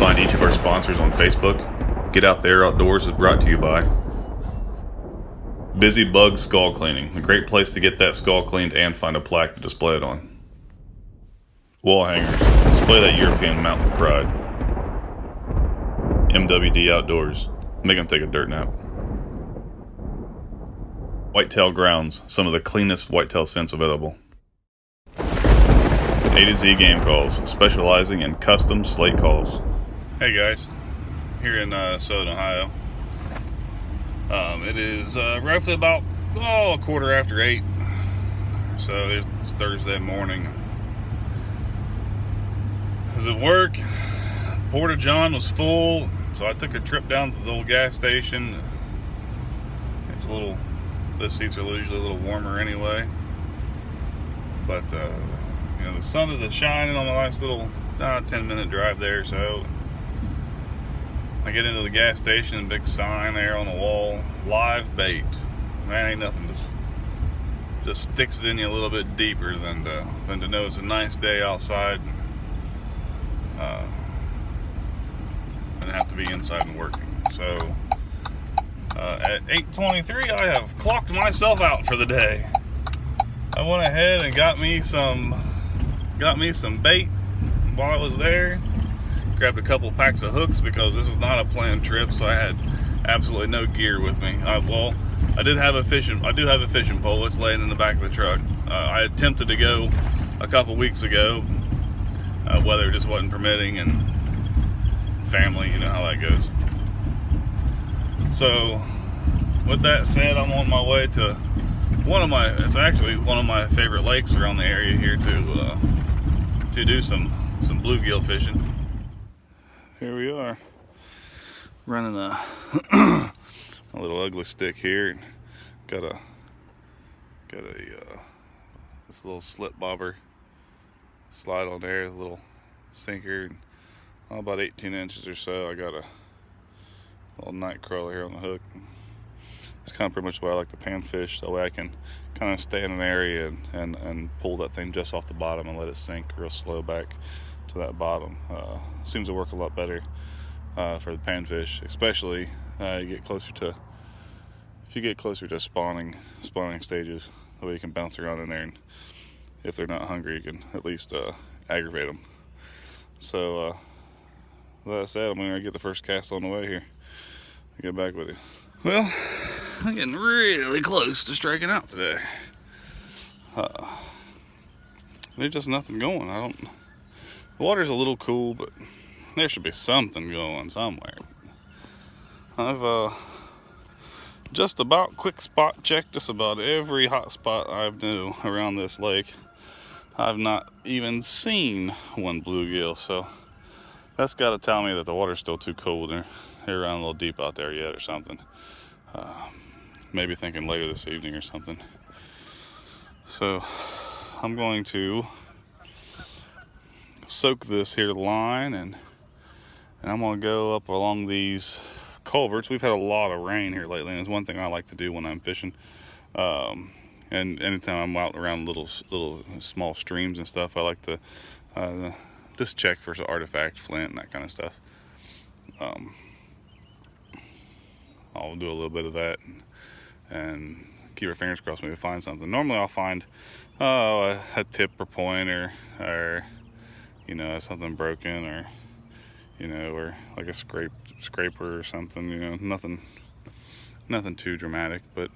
find each of our sponsors on Facebook. Get Out There Outdoors is brought to you by Busy Bug Skull Cleaning, a great place to get that skull cleaned and find a plaque to display it on. Wall hangers, display that European mountain with pride. MWD Outdoors, make them take a dirt nap. Whitetail Grounds, some of the cleanest whitetail scents available. A to Z Game Calls, specializing in custom slate calls. Hey guys, here in Southern Ohio. It is roughly about a quarter after 8. So it's Thursday morning. I was at work. Porta John was full, so I took a trip down to the old gas station. It's those seats are usually a little warmer anyway. But the sun is shining on my last little 10-minute drive there, so I get into the gas station, big sign there on the wall, live bait. Man, ain't nothing just sticks it in you a little bit deeper than to know it's a nice day outside and have to be inside and working. So at 8:23, I have clocked myself out for the day. I went ahead and got me some bait while I was there. Grabbed a couple packs of hooks because this is not a planned trip, so I had absolutely no gear with me. I do have a fishing pole. It's laying in the back of the truck. I attempted to go a couple weeks ago. Weather just wasn't permitting, and family, you know how that goes. So with that said, I'm on my way to it's actually one of my favorite lakes around the area here to do some bluegill fishing. Here we are, running a little ugly stick here. Got this little slip bobber slide on there, a little sinker, about 18 inches or so. I got a little night crawler here on the hook. It's kind of pretty much the way I like to pan fish. That way I can kind of stay in an area and pull that thing just off the bottom and let it sink real slow back to that bottom. Seems to work a lot better for the panfish, especially if you get closer to spawning stages. The way you can bounce around in there, and if they're not hungry, you can at least aggravate them. So with that said, I'm gonna get the first cast on the way here. I'll get back with you. Well, I'm getting really close to striking out today. There's just nothing going. The water's a little cool, but there should be something going somewhere. I've just about quick spot checked just about every hot spot I knew around this lake. I've not even seen one bluegill, so that's got to tell me that the water's still too cold. They're around a little deep out there yet or something. Maybe thinking later this evening or something. So I'm going to soak this here line, and I'm going to go up along these culverts. We've had a lot of rain here lately, and it's one thing I like to do when I'm fishing. And anytime I'm out around little small streams and stuff, I like to just check for some artifact, flint, and that kind of stuff. I'll do a little bit of that and keep our fingers crossed maybe find something. Normally I'll find a tip or point or something broken, or or like a scraper or something. Nothing too dramatic, but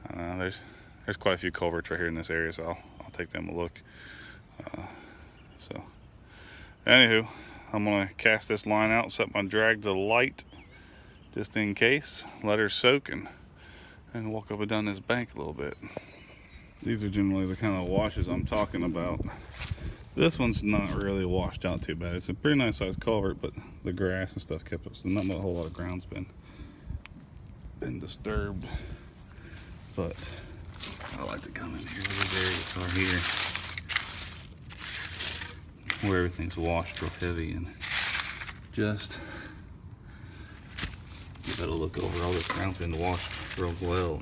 there's quite a few culverts right here in this area, so I'll take them a look. So anywho, I'm gonna cast this line out, set my drag to the light just in case, let her soak, and walk up and down this bank a little bit. These are generally the kind of washes I'm talking about. This one's not really washed out too bad. It's a pretty nice sized culvert, but the grass and stuff kept up, so not a whole lot of ground's been disturbed. But I like to come in here to these areas right here, where everything's washed real heavy, and just give it a look over. All this ground's been washed real well.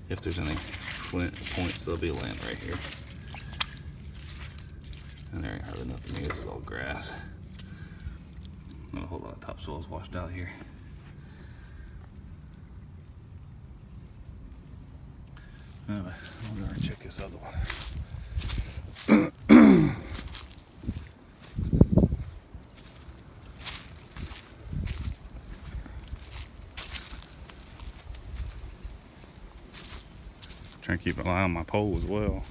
If there's any flint points, they'll be laying right here. And there ain't hardly nothing here. This is all grass. Not a whole lot of topsoil is washed out here. Anyway, I'll go and check this other one. Trying to keep an eye on my pole as well.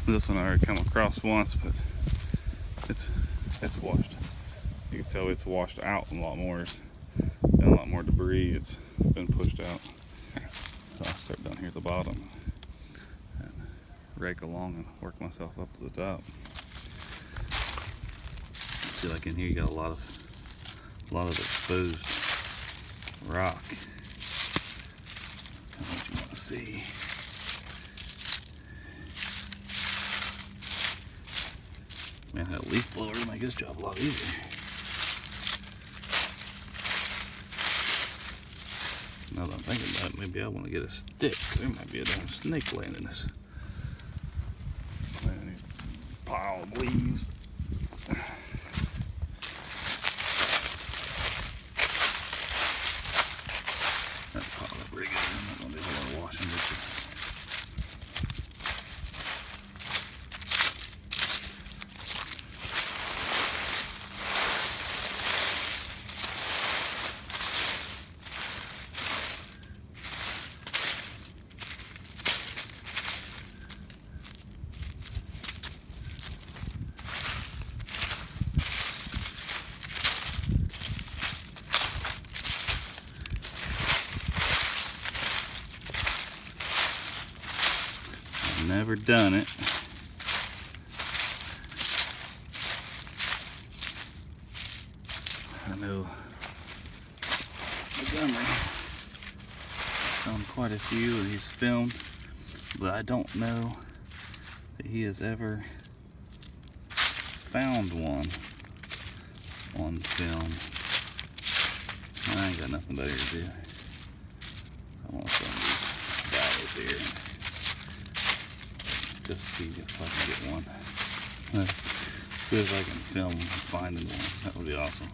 This one I already come across once, but it's washed. You can tell it's washed out a lot more. There's been a lot more debris. It's been pushed out. So I'll start down here at the bottom and rake along and work myself up to the top. See, like in here, you got a lot of exposed rock. That's kind of what you want to see. Man, had a leaf blower to make his job a lot easier. Now that I'm thinking about it, maybe I want to get a stick. There might be a damn snake laying in this pile of leaves. That pile up pretty good. I'm not going to do a whole lot of washing this year. Never done it. I know Montgomery filmed quite a few that he's filmed, but I don't know that he has ever found one on film. I ain't got nothing better to do. I want some of these valleys here. Just see if I can get one. See if I can film finding one. That would be awesome.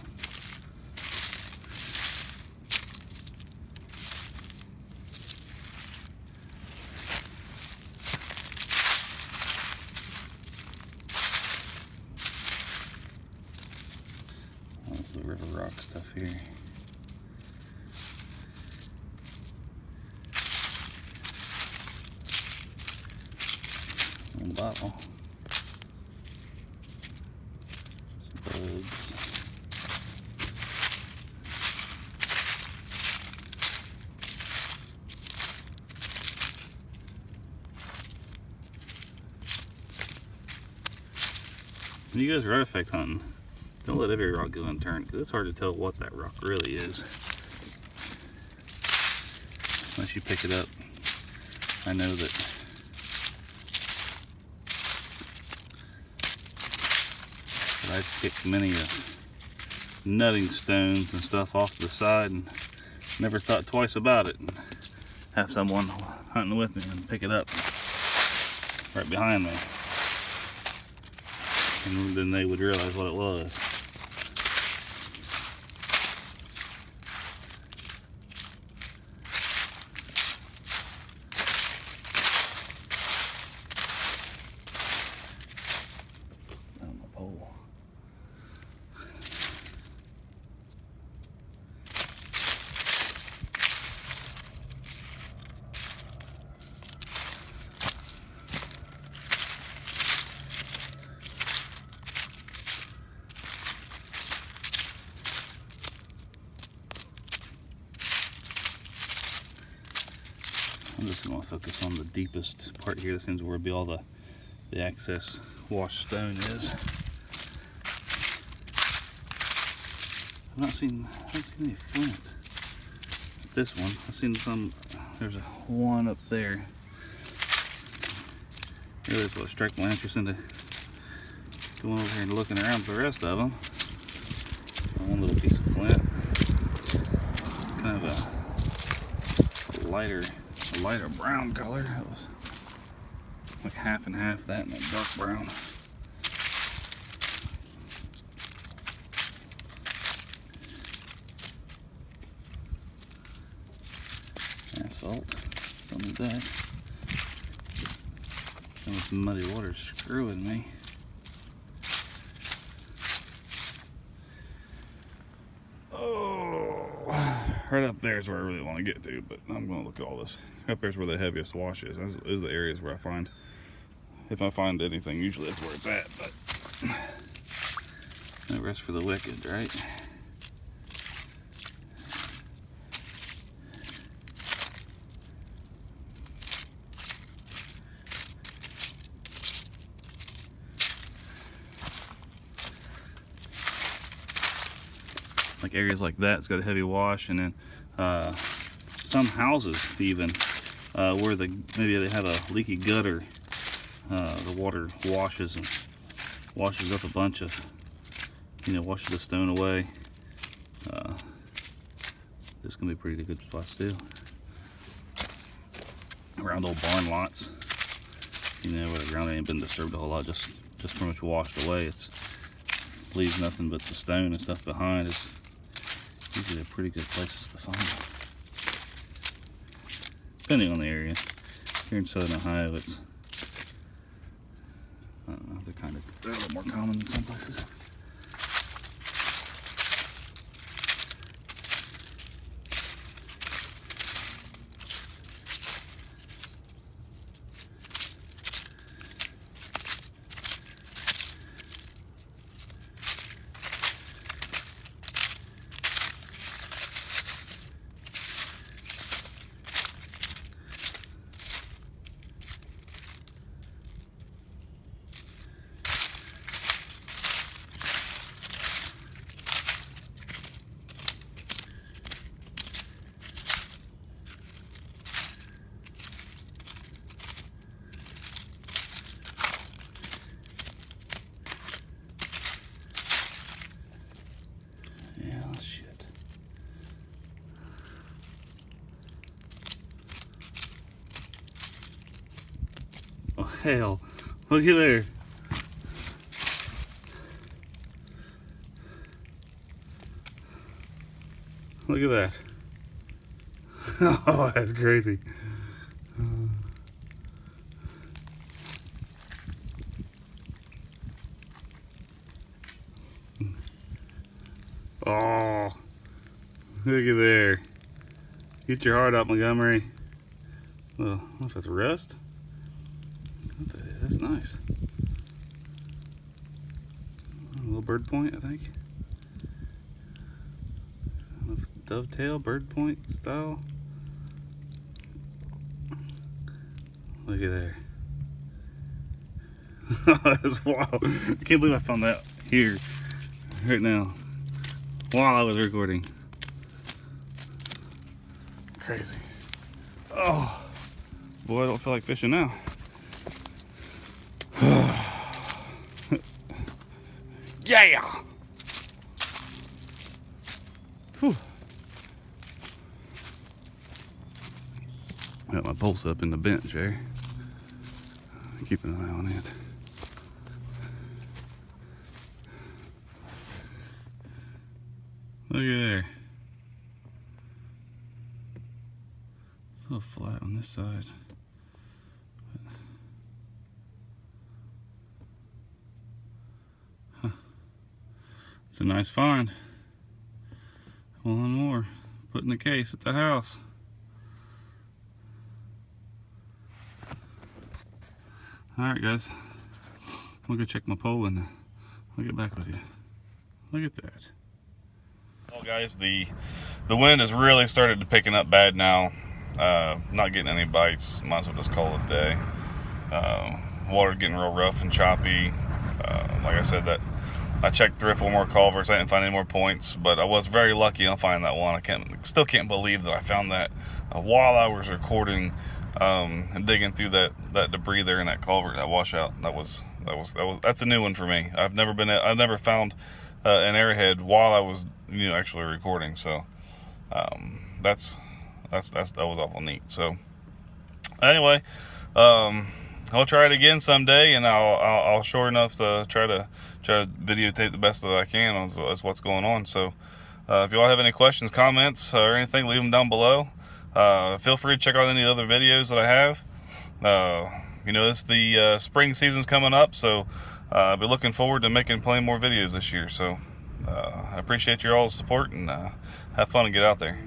That's the river rock stuff here. Bottle. Some bugs. When you guys are artifact hunting, don't let every rock go unturned, because it's hard to tell what that rock really is unless you pick it up. I know that I've picked many nutting stones and stuff off to the side and never thought twice about it, and have someone hunting with me and pick it up right behind me, and then they would realize what it was. I'm just going to focus on the deepest part here. This seems where be all the access washed stone is. I've seen any flint. This one, I've seen some. There's one up there. Really, that's what struck my interest into going over here and looking around for the rest of them. One little piece of flint. lighter brown color. It was like half and half, that and that dark brown. Asphalt, don't need that. This muddy water's screwing me. Right up there is where I really want to get to, but I'm going to look at all this. Up there's where the heaviest wash is. Those are the areas where I find, if I find anything, usually that's where it's at, but no rest for the wicked, right? Like areas like that, it's got a heavy wash, and then some houses even where maybe they have a leaky gutter, the water washes up a bunch of, washes the stone away. This is gonna be a pretty good spot still. Around old barn lots, where the ground ain't been disturbed a whole lot, just pretty much washed away. It's leaves nothing but the stone and stuff behind. It's usually pretty good places to find them. Depending on the area. Here in southern Ohio, it's, I don't know, they're a little more common in some places. Oh hell, looky there. Look at that. Oh, that's crazy. Oh, look at there. Get your heart out, Montgomery. Oh, I don't know if that's rust. That's nice. A little bird point, I think. Dovetail, bird point style. Look at there. That's wild. I can't believe I found that here, right now, while I was recording. Crazy. Oh, boy, I don't feel like fishing now. Yeah! Whew. Got my pulse up in the bench there. Keep an eye on it. Look at there. It's a little flat on this side. It's a nice find. One more. Put in the case at the house. Alright guys. I'll go check my pole and I'll get back with you. Look at that. Well guys, the wind has really started to picking up bad now. Not getting any bites. Might as well just call it a day. Water getting real rough and choppy. Like I said, that I checked 3 or 4 more culverts. I didn't find any more points, but I was very lucky on finding that one. I still can't believe that I found that while I was recording and digging through that debris there in that culvert, that washout. That's a new one for me. I've never found an arrowhead while I was actually recording. So that's that was awful neat. So anyway, I'll try it again someday, and I'll sure enough to try to videotape the best that I can on what's going on. So if you all have any questions, comments, or anything, leave them down below. Feel free to check out any other videos that I have. You know, it's the spring season's coming up, so I'll be looking forward to making plenty more videos this year. So I appreciate your all's support, and have fun and get out there.